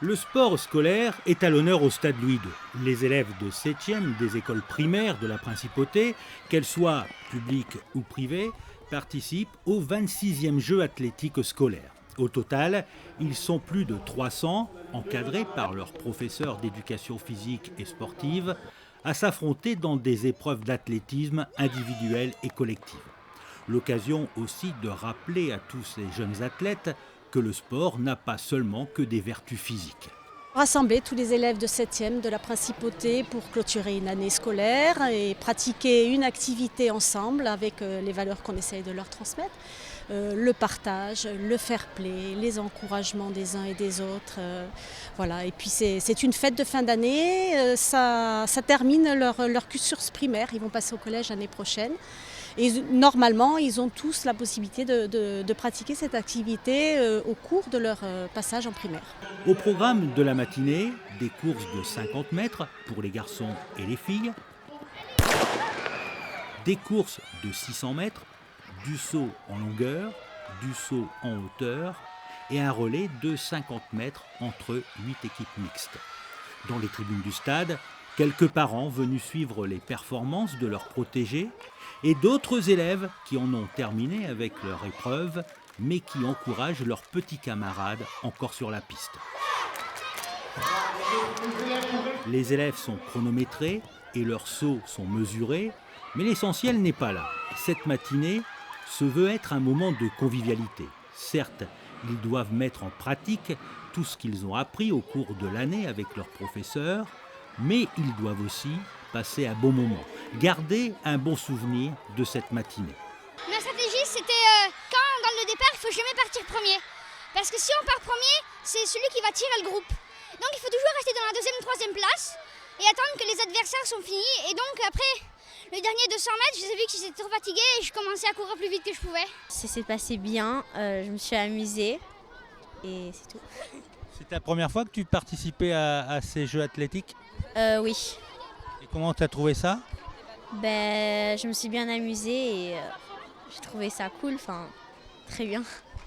Le sport scolaire est à l'honneur au Stade Louis II. Les élèves de 7e des écoles primaires de la Principauté, qu'elles soient publiques ou privées, participent au 26e jeu athlétique scolaire. Au total, ils sont plus de 300, encadrés par leurs professeurs d'éducation physique et sportive, à s'affronter dans des épreuves d'athlétisme individuelles et collectives. L'occasion aussi de rappeler à tous ces jeunes athlètes que le sport n'a pas seulement que des vertus physiques. Rassembler tous les élèves de 7e de la Principauté pour clôturer une année scolaire et pratiquer une activité ensemble avec les valeurs qu'on essaye de leur transmettre. Le partage, le fair play, les encouragements des uns et des autres. Voilà. Et puis c'est une fête de fin d'année, ça termine leur cursus primaire, ils vont passer au collège l'année prochaine. Et normalement, ils ont tous la possibilité de pratiquer cette activité au cours de leur passage en primaire. Au programme de la matinée, des courses de 50 mètres pour les garçons et les filles, des courses de 600 mètres, du saut en longueur, du saut en hauteur et un relais de 50 mètres entre 8 équipes mixtes. Dans les tribunes du stade, quelques parents venus suivre les performances de leurs protégés et d'autres élèves qui en ont terminé avec leur épreuve, mais qui encouragent leurs petits camarades encore sur la piste. Les élèves sont chronométrés et leurs sauts sont mesurés, mais l'essentiel n'est pas là. Cette matinée se veut être un moment de convivialité. Certes, ils doivent mettre en pratique tout ce qu'ils ont appris au cours de l'année avec leurs professeurs, mais ils doivent aussi passer un bon moment, garder un bon souvenir de cette matinée. Ma stratégie, c'était quand dans le départ, il faut jamais partir premier. Parce que si on part premier, c'est celui qui va tirer le groupe. Donc il faut toujours rester dans la deuxième, troisième place et attendre que les adversaires sont finis. Et donc après le dernier 200 mètres, j'ai vu que j'étais trop fatiguée et je commençais à courir plus vite que je pouvais. Ça s'est passé bien, je me suis amusée et c'est tout. C'est ta première fois que tu participais à ces Jeux athlétiques ? Oui. Et comment tu as trouvé ça ? Je me suis bien amusée et j'ai trouvé ça cool, très bien.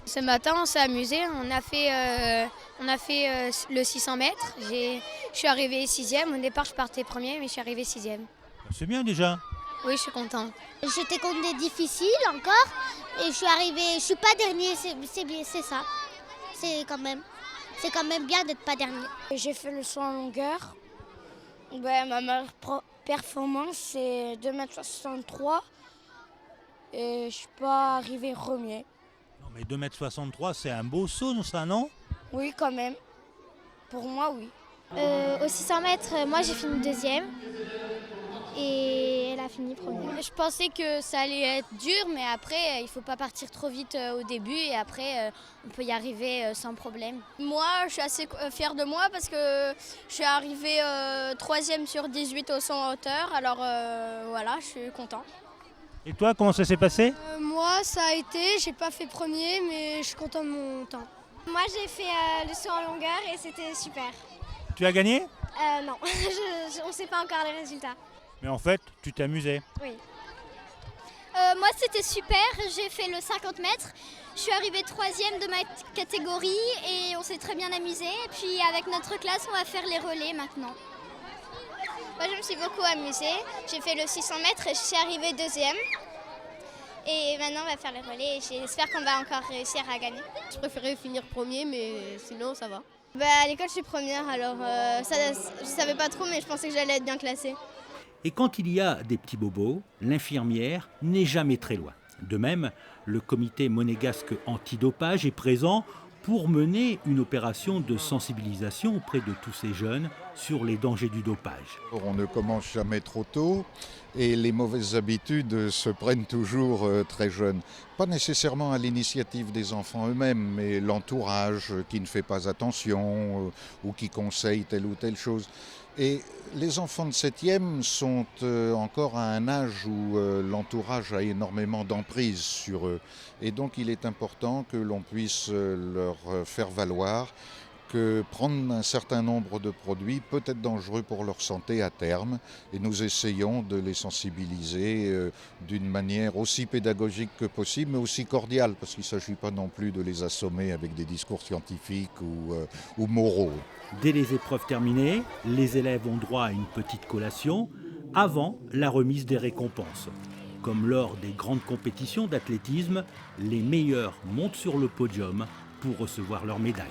Ce matin, on s'est amusé, on a fait le 600 mètres. Je suis arrivée 6e, au départ je partais premier, mais je suis arrivée 6e. C'est bien déjà. Oui, je suis contente. J'étais contre des difficiles encore et je suis pas dernier, c'est bien, c'est ça. C'est quand même bien d'être pas dernier. J'ai fait le saut en longueur. Ma meilleure performance, c'est 2,63 m et je suis pas arrivée premier. Non mais 2,63 m, c'est un beau saut, ça, non ? Oui, quand même. Pour moi, oui. Au 600 mètres, moi j'ai fini deuxième et elle a fini première. Je pensais que ça allait être dur, mais après, il faut pas partir trop vite au début et après, on peut y arriver sans problème. Moi, je suis assez fière de moi parce que je suis arrivée 3e sur 18 au 100 en hauteur, alors voilà, je suis content. Et toi, comment ça s'est passé ? Moi, ça a été, j'ai pas fait premier, mais je suis content de mon temps. Moi j'ai fait le saut en longueur et c'était super. Tu as gagné ? Non, on ne sait pas encore les résultats. Mais en fait, tu t'amusais. Oui. Moi c'était super, j'ai fait le 50 mètres. Je suis arrivée 3e de ma catégorie et on s'est très bien amusé. Et puis avec notre classe, on va faire les relais maintenant. Moi je me suis beaucoup amusée. J'ai fait le 600 mètres et je suis arrivée 2e. Et maintenant on va faire les relais et j'espère qu'on va encore réussir à gagner. Je préférais finir premier, mais sinon ça va. À l'école je suis première, alors je savais pas trop mais je pensais que j'allais être bien classée. Et quand il y a des petits bobos, l'infirmière n'est jamais très loin. De même, le comité monégasque antidopage est présent pour mener une opération de sensibilisation auprès de tous ces jeunes sur les dangers du dopage. On ne commence jamais trop tôt et les mauvaises habitudes se prennent toujours très jeunes. Pas nécessairement à l'initiative des enfants eux-mêmes, mais l'entourage qui ne fait pas attention ou qui conseille telle ou telle chose. Et les enfants de 7e sont encore à un âge où l'entourage a énormément d'emprise sur eux. Et donc il est important que l'on puisse leur faire valoir que prendre un certain nombre de produits peut être dangereux pour leur santé à terme et nous essayons de les sensibiliser d'une manière aussi pédagogique que possible mais aussi cordiale parce qu'il ne s'agit pas non plus de les assommer avec des discours scientifiques ou moraux. Dès les épreuves terminées, les élèves ont droit à une petite collation avant la remise des récompenses. Comme lors des grandes compétitions d'athlétisme, les meilleurs montent sur le podium pour recevoir leur médaille.